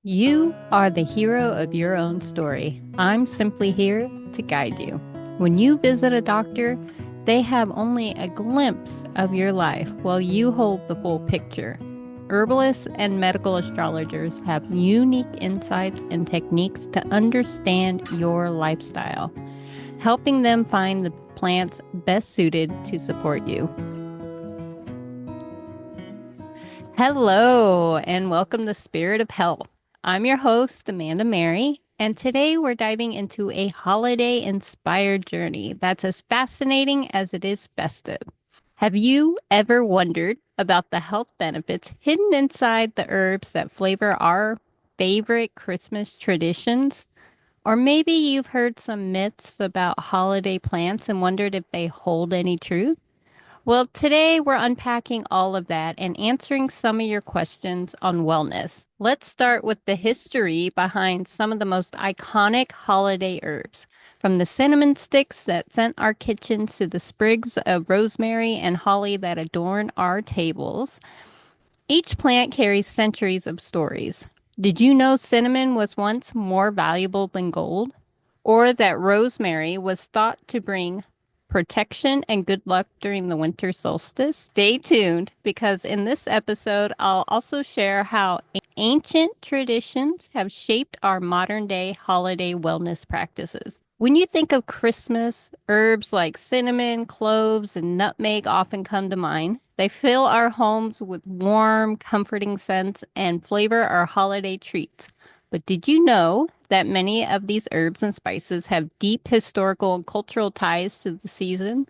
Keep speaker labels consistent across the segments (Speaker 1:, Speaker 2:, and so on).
Speaker 1: You are the hero of your own story. I'm simply here to guide you. When you visit a doctor, they have only a glimpse of your life while you hold the full picture. Herbalists and medical astrologers have unique insights and techniques to understand your lifestyle, helping them find the plants best suited to support you. Hello, and welcome to Spirit of Health. I'm your host, Amanda Mary, and today we're diving into a holiday inspired journey that's as fascinating as it is festive. Have you ever wondered about the health benefits hidden inside the herbs that flavor our favorite Christmas traditions? Or maybe you've heard some myths about holiday plants and wondered if they hold any truth? Well, today we're unpacking all of that and answering some of your questions on wellness. Let's start with the history behind some of the most iconic holiday herbs, from the cinnamon sticks that scent our kitchens to the sprigs of rosemary and holly that adorn our tables. Each plant carries centuries of stories. Did you know cinnamon was once more valuable than gold? Or that rosemary was thought to bring protection and good luck during the winter solstice? Stay tuned because in this episode, I'll also share how ancient traditions have shaped our modern day holiday wellness practices. When you think of Christmas, herbs like cinnamon, cloves, and nutmeg often come to mind. They fill our homes with warm, comforting scents and flavor our holiday treats. But did you know that many of these herbs and spices have deep historical and cultural ties to the season?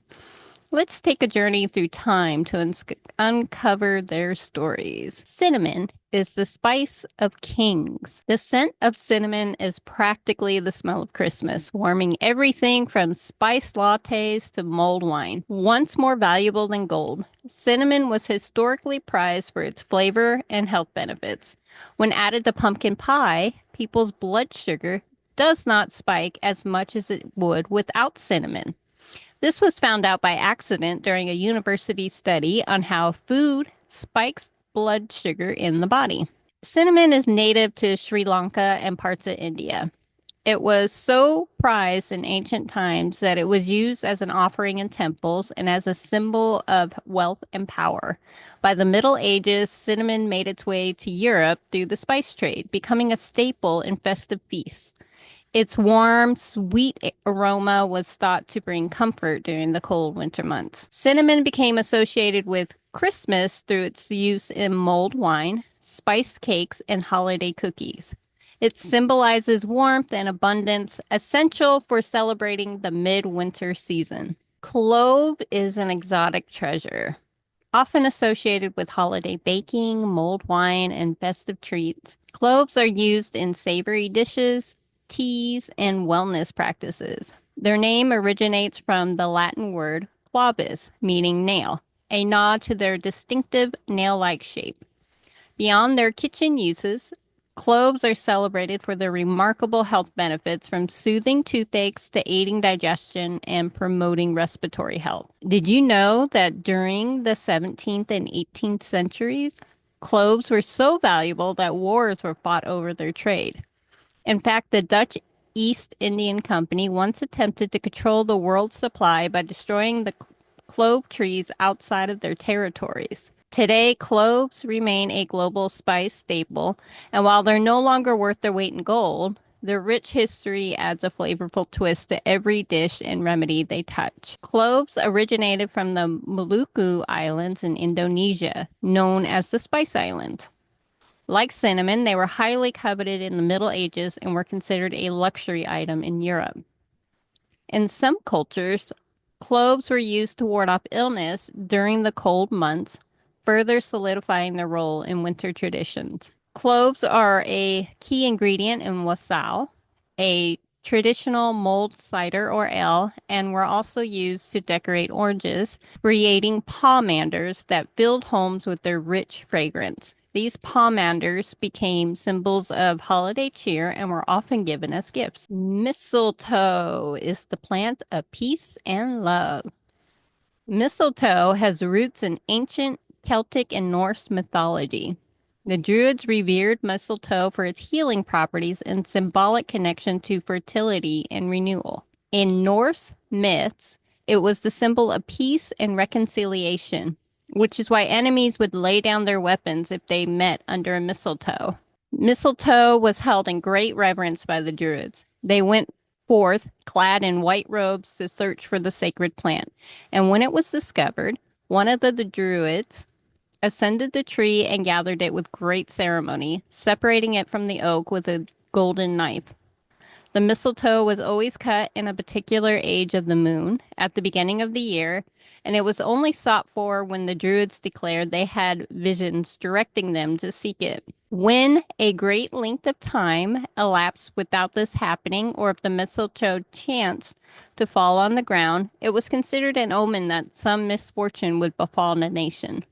Speaker 1: Let's take a journey through time to uncover their stories. Cinnamon is the spice of kings. The scent of cinnamon is practically the smell of Christmas, warming everything from spiced lattes to mulled wine. Once more valuable than gold, cinnamon was historically prized for its flavor and health benefits. When added to pumpkin pie, people's blood sugar does not spike as much as it would without cinnamon. This was found out by accident during a university study on how food spikes blood sugar in the body. Cinnamon is native to Sri Lanka and parts of India. It was so prized in ancient times that it was used as an offering in temples and as a symbol of wealth and power. By the Middle Ages, cinnamon made its way to Europe through the spice trade, becoming a staple in festive feasts. Its warm, sweet aroma was thought to bring comfort during the cold winter months. Cinnamon became associated with Christmas through its use in mulled wine, spiced cakes, and holiday cookies. It symbolizes warmth and abundance, essential for celebrating the midwinter season. Clove is an exotic treasure, often associated with holiday baking, mulled wine, and festive treats. Cloves are used in savory dishes, teas, and wellness practices. Their name originates from the Latin word clavis, meaning nail, a nod to their distinctive nail-like shape. Beyond their kitchen uses, cloves are celebrated for their remarkable health benefits from soothing toothaches to aiding digestion and promoting respiratory health. Did you know that during the 17th and 18th centuries, cloves were so valuable that wars were fought over their trade? In fact, the Dutch East Indian Company once attempted to control the world's supply by destroying the clove trees outside of their territories. Today, cloves remain a global spice staple, and while they're no longer worth their weight in gold, their rich history adds a flavorful twist to every dish and remedy they touch. Cloves originated from the Maluku Islands in Indonesia, known as the Spice Islands. Like cinnamon, they were highly coveted in the Middle Ages and were considered a luxury item in Europe. In some cultures, cloves were used to ward off illness during the cold months, further solidifying their role in winter traditions. Cloves are a key ingredient in wassail, a traditional mulled cider or ale, and were also used to decorate oranges, creating pomanders that filled homes with their rich fragrance. These pomanders became symbols of holiday cheer and were often given as gifts. Mistletoe is the plant of peace and love. Mistletoe has roots in ancient Celtic and Norse mythology. The Druids revered mistletoe for its healing properties and symbolic connection to fertility and renewal. In Norse myths, it was the symbol of peace and reconciliation, which is why enemies would lay down their weapons if they met under a mistletoe. Mistletoe was held in great reverence by the Druids. They went forth clad in white robes to search for the sacred plant. And when it was discovered, one of the Druids ascended the tree and gathered it with great ceremony, separating it from the oak with a golden knife. The mistletoe was always cut in a particular age of the moon at the beginning of the year, and it was only sought for when the Druids declared they had visions directing them to seek it. When a great length of time elapsed without this happening, or if the mistletoe chanced to fall on the ground, it was considered an omen that some misfortune would befall the nation.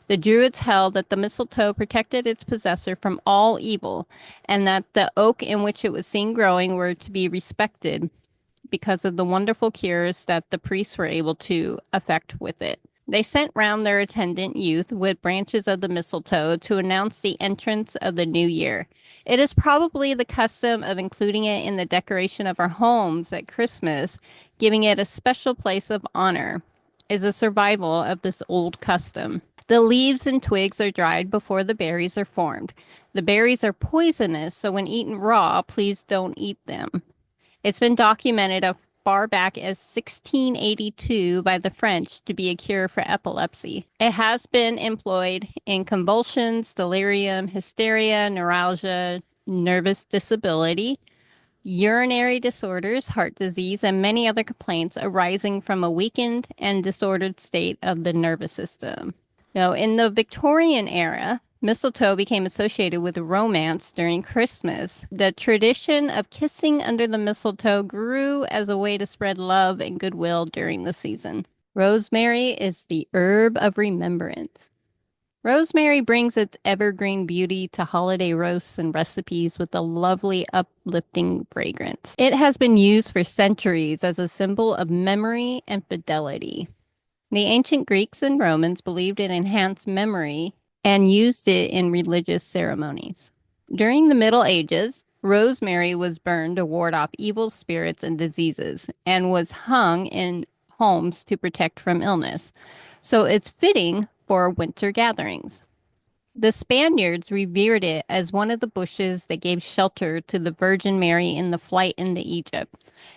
Speaker 1: The Druids held that the mistletoe protected its possessor from all evil, and that the oak in which it was seen growing were to be respected because of the wonderful cures that the priests were able to effect with it. They sent round their attendant youth with branches of the mistletoe to announce the entrance of the new year. It is probably the custom of including it in the decoration of our homes at Christmas, giving it a special place of honor, is a survival of this old custom. The leaves and twigs are dried before the berries are formed. The berries are poisonous, so when eaten raw, please don't eat them. It's been documented as far back as 1682 by the French to be a cure for epilepsy. It has been employed in convulsions, delirium, hysteria, neuralgia, nervous disability, urinary disorders, heart disease, and many other complaints arising from a weakened and disordered state of the nervous system. Now, in the Victorian era, mistletoe became associated with romance during Christmas. The tradition of kissing under the mistletoe grew as a way to spread love and goodwill during the season. Rosemary is the herb of remembrance. Rosemary brings its evergreen beauty to holiday roasts and recipes with a lovely, uplifting fragrance. It has been used for centuries as a symbol of memory and fidelity. The ancient Greeks and Romans believed it enhanced memory and used it in religious ceremonies. During the Middle Ages, rosemary was burned to ward off evil spirits and diseases and was hung in homes to protect from illness. So it's fitting for winter gatherings. The Spaniards revered it as one of the bushes that gave shelter to the Virgin Mary in the flight into Egypt.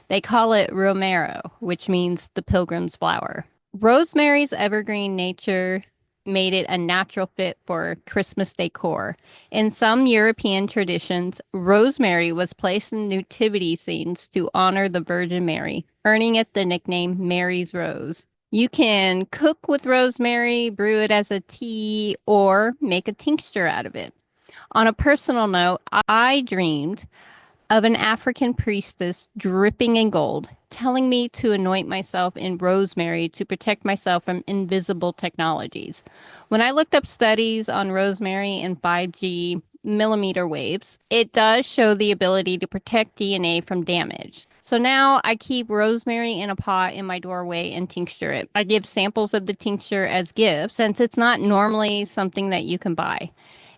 Speaker 1: They call it romero, which means the pilgrim's flower. Rosemary's evergreen nature made it a natural fit for Christmas decor. In some European traditions, rosemary was placed in nativity scenes to honor the Virgin Mary, earning it the nickname Mary's Rose. You can cook with rosemary, brew it as a tea, or make a tincture out of it. On a personal note, I dreamed of an African priestess dripping in gold, telling me to anoint myself in rosemary to protect myself from invisible technologies. When I looked up studies on rosemary and 5G millimeter waves, it does show the ability to protect DNA from damage. So now I keep rosemary in a pot in my doorway and tincture it. I give samples of the tincture as gifts since it's not normally something that you can buy.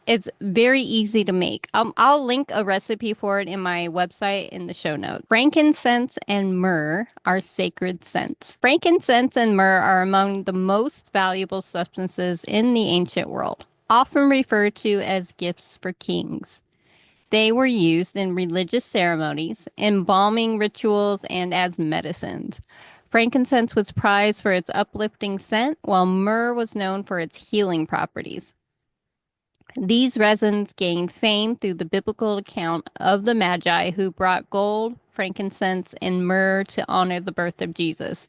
Speaker 1: It's very easy to make. I'll link a recipe for it in my website in the show notes. Frankincense and myrrh are sacred scents. Frankincense and myrrh are among the most valuable substances in the ancient world, often referred to as gifts for kings. They were used in religious ceremonies, embalming rituals, and as medicines. Frankincense was prized for its uplifting scent, while myrrh was known for its healing properties. These resins gained fame through the biblical account of the Magi who brought gold, frankincense, and myrrh to honor the birth of Jesus.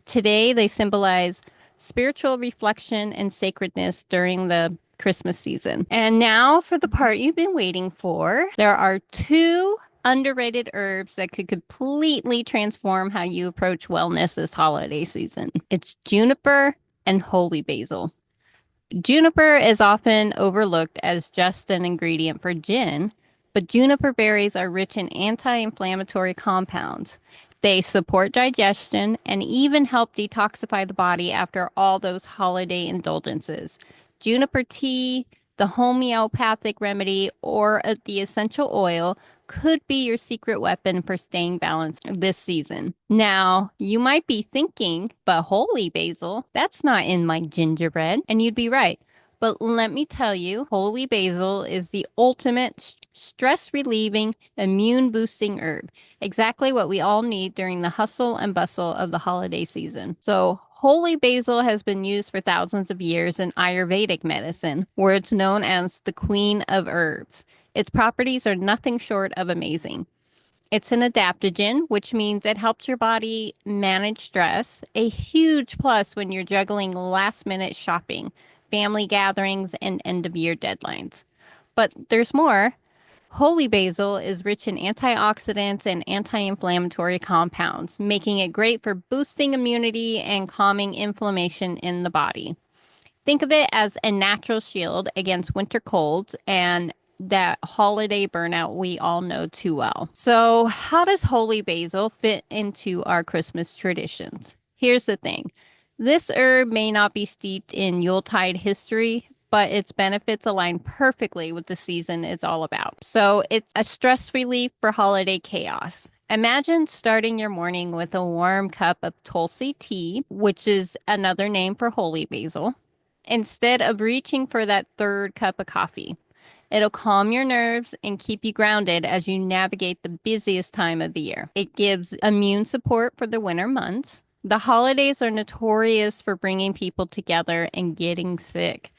Speaker 1: Today, they symbolize spiritual reflection and sacredness during the Christmas season. And now for the part you've been waiting for. There are two underrated herbs that could completely transform how you approach wellness this holiday season. It's juniper and holy basil. Juniper is often overlooked as just an ingredient for gin, but juniper berries are rich in anti-inflammatory compounds. They support digestion and even help detoxify the body after all those holiday indulgences. Juniper tea, The homeopathic remedy or the essential oil could be your secret weapon for staying balanced this season. Now, you might be thinking, but holy basil, that's not in my gingerbread. And you'd be right. But let me tell you, holy basil is the ultimate stress relieving, immune boosting herb. Exactly what we all need during the hustle and bustle of the holiday season. So, holy basil has been used for thousands of years in Ayurvedic medicine, where it's known as the queen of herbs. Its properties are nothing short of amazing. It's an adaptogen, which means it helps your body manage stress, a huge plus when you're juggling last minute shopping, family gatherings, and end of year deadlines. But there's more. Holy basil is rich in antioxidants and anti-inflammatory compounds, making it great for boosting immunity and calming inflammation in the body. Think of it as a natural shield against winter colds and that holiday burnout we all know too well. So, how does holy basil fit into our Christmas traditions? Here's the thing. This herb may not be steeped in Yuletide history, but its benefits align perfectly with the season it's all about. So, it's a stress relief for holiday chaos. Imagine starting your morning with a warm cup of Tulsi tea, which is another name for holy basil, instead of reaching for that third cup of coffee. It'll calm your nerves and keep you grounded as you navigate the busiest time of the year. It gives immune support for the winter months. The holidays are notorious for bringing people together and getting sick.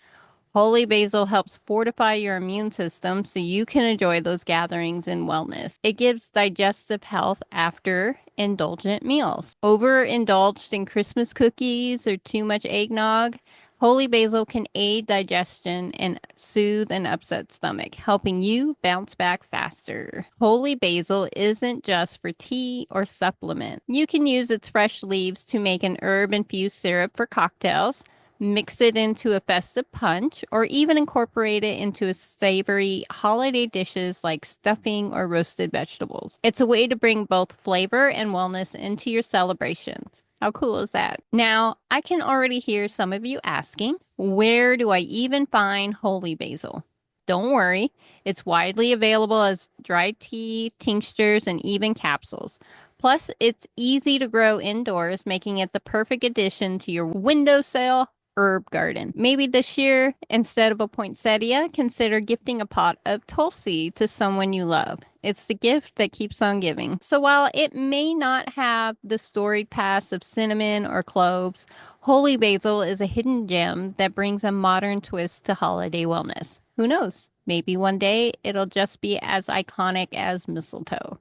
Speaker 1: Holy basil helps fortify your immune system so you can enjoy those gatherings and wellness. It gives digestive health after indulgent meals. Overindulged in Christmas cookies or too much eggnog, holy basil can aid digestion and soothe an upset stomach, helping you bounce back faster. Holy basil isn't just for tea or supplement. You can use its fresh leaves to make an herb-infused syrup for cocktails, mix it into a festive punch, or even incorporate it into a savory holiday dishes like stuffing or roasted vegetables. It's a way to bring both flavor and wellness into your celebrations. How cool is that? Now, I can already hear some of you asking, where do I even find holy basil? Don't worry, it's widely available as dried tea, tinctures, and even capsules. Plus, it's easy to grow indoors, making it the perfect addition to your windowsill herb garden. Maybe this year, instead of a poinsettia, consider gifting a pot of Tulsi to someone you love. It's the gift that keeps on giving. So while it may not have the storied past of cinnamon or cloves, holy basil is a hidden gem that brings a modern twist to holiday wellness. Who knows? Maybe one day it'll just be as iconic as mistletoe.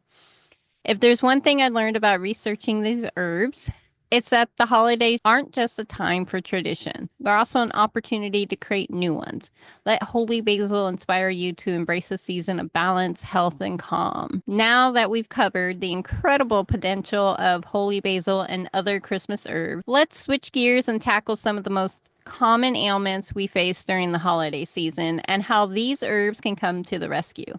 Speaker 1: If there's one thing I learned about researching these herbs, it's that the holidays aren't just a time for tradition. They're also an opportunity to create new ones. Let holy basil inspire you to embrace a season of balance, health, and calm. Now that we've covered the incredible potential of holy basil and other Christmas herbs, let's switch gears and tackle some of the most common ailments we face during the holiday season and how these herbs can come to the rescue.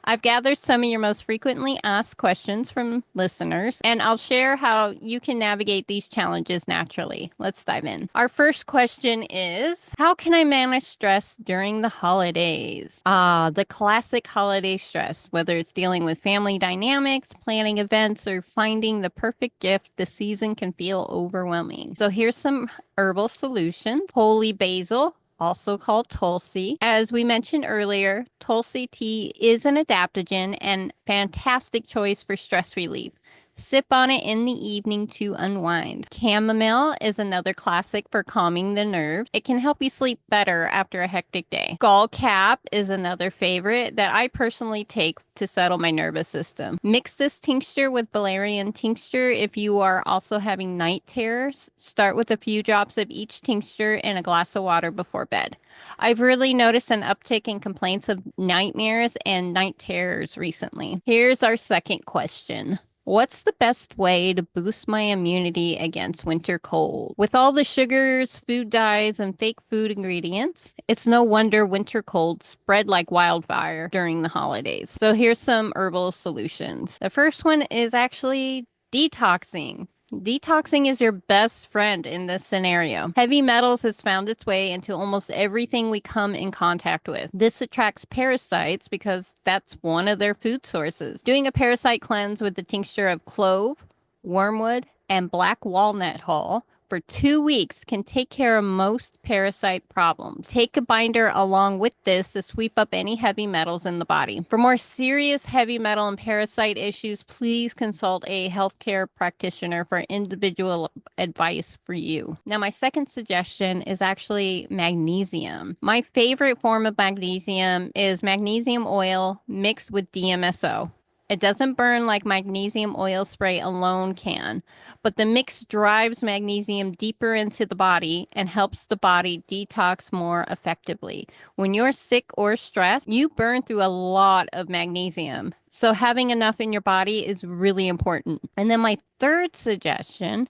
Speaker 1: I've gathered some of your most frequently asked questions from listeners, and I'll share how you can navigate these challenges naturally. Let's dive in. Our first question is, how can I manage stress during the holidays? The classic holiday stress, whether it's dealing with family dynamics, planning events, or finding the perfect gift, the season can feel overwhelming. So here's some herbal solutions. Holy basil, also called Tulsi. As we mentioned earlier, Tulsi tea is an adaptogen and fantastic choice for stress relief. Sip on it in the evening to unwind. Chamomile is another classic for calming the nerves. It can help you sleep better after a hectic day. Skullcap is another favorite that I personally take to settle my nervous system. Mix this tincture with valerian tincture if you are also having night terrors. Start with a few drops of each tincture in a glass of water before bed. I've really noticed an uptick in complaints of nightmares and night terrors recently. Here's our second question. What's the best way to boost my immunity against winter cold? With all the sugars, food dyes, and fake food ingredients, it's no wonder winter colds spread like wildfire during the holidays. So here's some herbal solutions. The first one is actually detoxing. Detoxing is your best friend in this scenario. Heavy metals has found its way into almost everything we come in contact with. This attracts parasites because that's one of their food sources. Doing a parasite cleanse with the tincture of clove, wormwood, and black walnut hull for 2 weeks can take care of most parasite problems. Take a binder along with this to sweep up any heavy metals in the body. For more serious heavy metal and parasite issues, please consult a healthcare practitioner for individual advice for you. Now, my second suggestion is actually magnesium. My favorite form of magnesium is magnesium oil mixed with DMSO. It doesn't burn like magnesium oil spray alone can, but the mix drives magnesium deeper into the body and helps the body detox more effectively. When you're sick or stressed, you burn through a lot of magnesium. So having enough in your body is really important. And then my third suggestion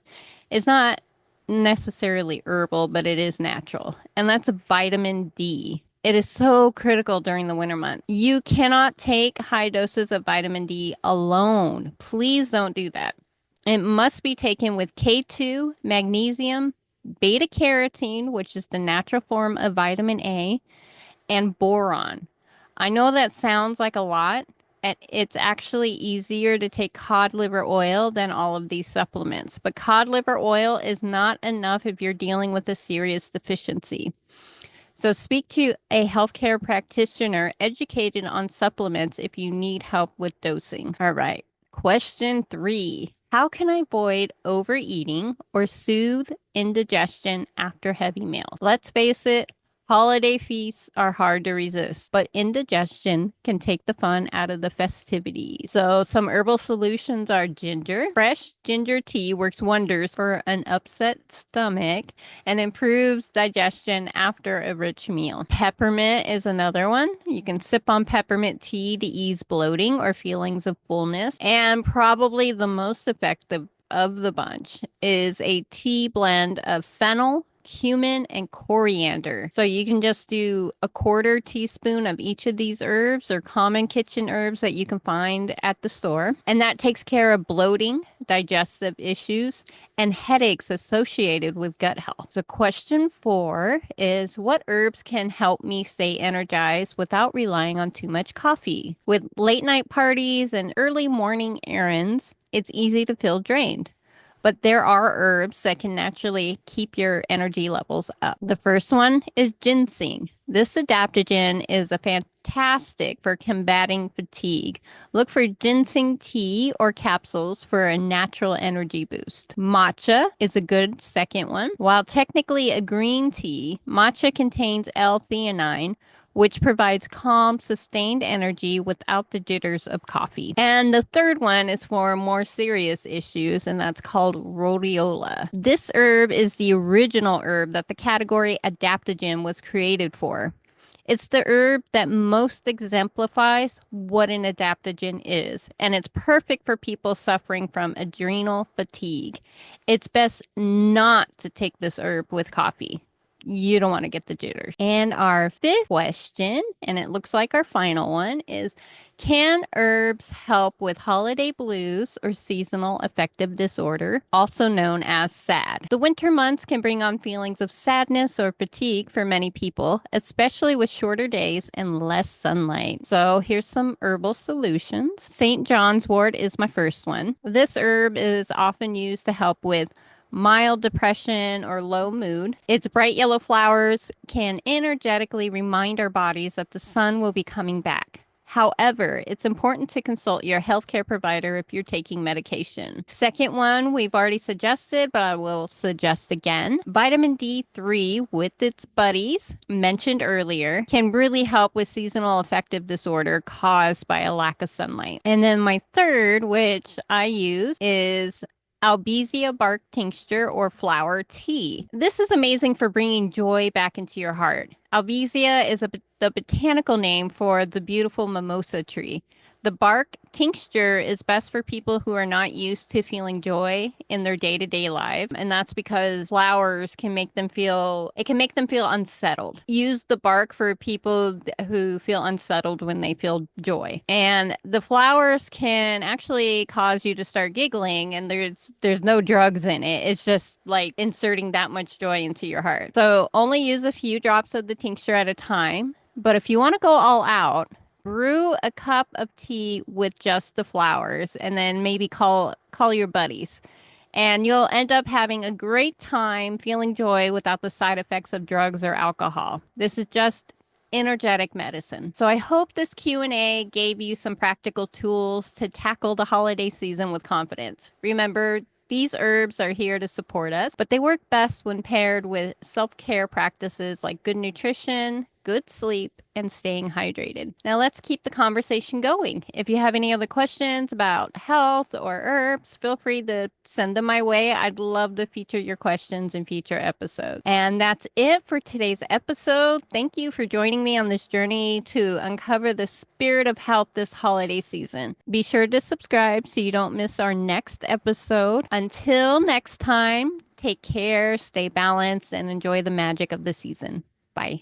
Speaker 1: is not necessarily herbal, but it is natural, and that's vitamin D. It is so critical during the winter months. You cannot take high doses of vitamin D alone. Please don't do that. It must be taken with K2, magnesium, beta carotene, which is the natural form of vitamin A, and boron. I know that sounds like a lot, and it's actually easier to take cod liver oil than all of these supplements. But cod liver oil is not enough if you're dealing with a serious deficiency. So speak to a healthcare practitioner educated on supplements if you need help with dosing. All right. Question 3. How can I avoid overeating or soothe indigestion after heavy meals? Let's face it, holiday feasts are hard to resist, but indigestion can take the fun out of the festivities. So some herbal solutions are ginger. Fresh ginger tea works wonders for an upset stomach and improves digestion after a rich meal. Peppermint is another one. You can sip on peppermint tea to ease bloating or feelings of fullness. And probably the most effective of the bunch is a tea blend of fennel, cumin, and coriander. So you can just do a quarter teaspoon of each of these herbs or common kitchen herbs that you can find at the store. And that takes care of bloating, digestive issues, and headaches associated with gut health. So question 4 is, what herbs can help me stay energized without relying on too much coffee? With late night parties and early morning errands, it's easy to feel drained. But there are herbs that can naturally keep your energy levels up. The first one is ginseng. This adaptogen is a fantastic for combating fatigue. Look for ginseng tea or capsules for a natural energy boost. Matcha is a good second one. While technically a green tea, matcha contains L-theanine, which provides calm, sustained energy without the jitters of coffee. And the third one is for more serious issues, and that's called rhodiola. This herb is the original herb that the category adaptogen was created for. It's the herb that most exemplifies what an adaptogen is, and it's perfect for people suffering from adrenal fatigue. It's best not to take this herb with coffee. You don't want to get the jitters. And our fifth question, and it looks like our final one, is, can herbs help with holiday blues or seasonal affective disorder, also known as SAD? The winter months can bring on feelings of sadness or fatigue for many people, especially with shorter days and less sunlight. So here's some herbal solutions. St. John's wort is my first one. This herb is often used to help with mild depression or low mood. Its bright yellow flowers can energetically remind our bodies that the sun will be coming back. However, it's important to consult your healthcare provider if you're taking medication. Second one, we've already suggested, but I will suggest again. Vitamin D3 with its buddies, mentioned earlier, can really help with seasonal affective disorder caused by a lack of sunlight. And then my third, which I use, is Albizia bark tincture or flower tea. This is amazing for bringing joy back into your heart. Albizia is the botanical name for the beautiful mimosa tree. The bark tincture is best for people who are not used to feeling joy in their day-to-day life, and that's because flowers can make them feel it can make them feel unsettled. Use the bark for people who feel unsettled when they feel joy. And the flowers can actually cause you to start giggling, and there's no drugs in it. It's just like inserting that much joy into your heart. So only use a few drops of the tincture at a time. But if you want to go all out, brew a cup of tea with just the flowers and then maybe call your buddies. And you'll end up having a great time feeling joy without the side effects of drugs or alcohol. This is just energetic medicine. So I hope this Q&A gave you some practical tools to tackle the holiday season with confidence. Remember, these herbs are here to support us, but they work best when paired with self-care practices like good nutrition, good sleep, and staying hydrated. Now let's keep the conversation going. If you have any other questions about health or herbs, feel free to send them my way. I'd love to feature your questions in future episodes. And that's it for today's episode. Thank you for joining me on this journey to uncover the spirit of health this holiday season. Be sure to subscribe so you don't miss our next episode. Until next time, take care, stay balanced, and enjoy the magic of the season. Bye.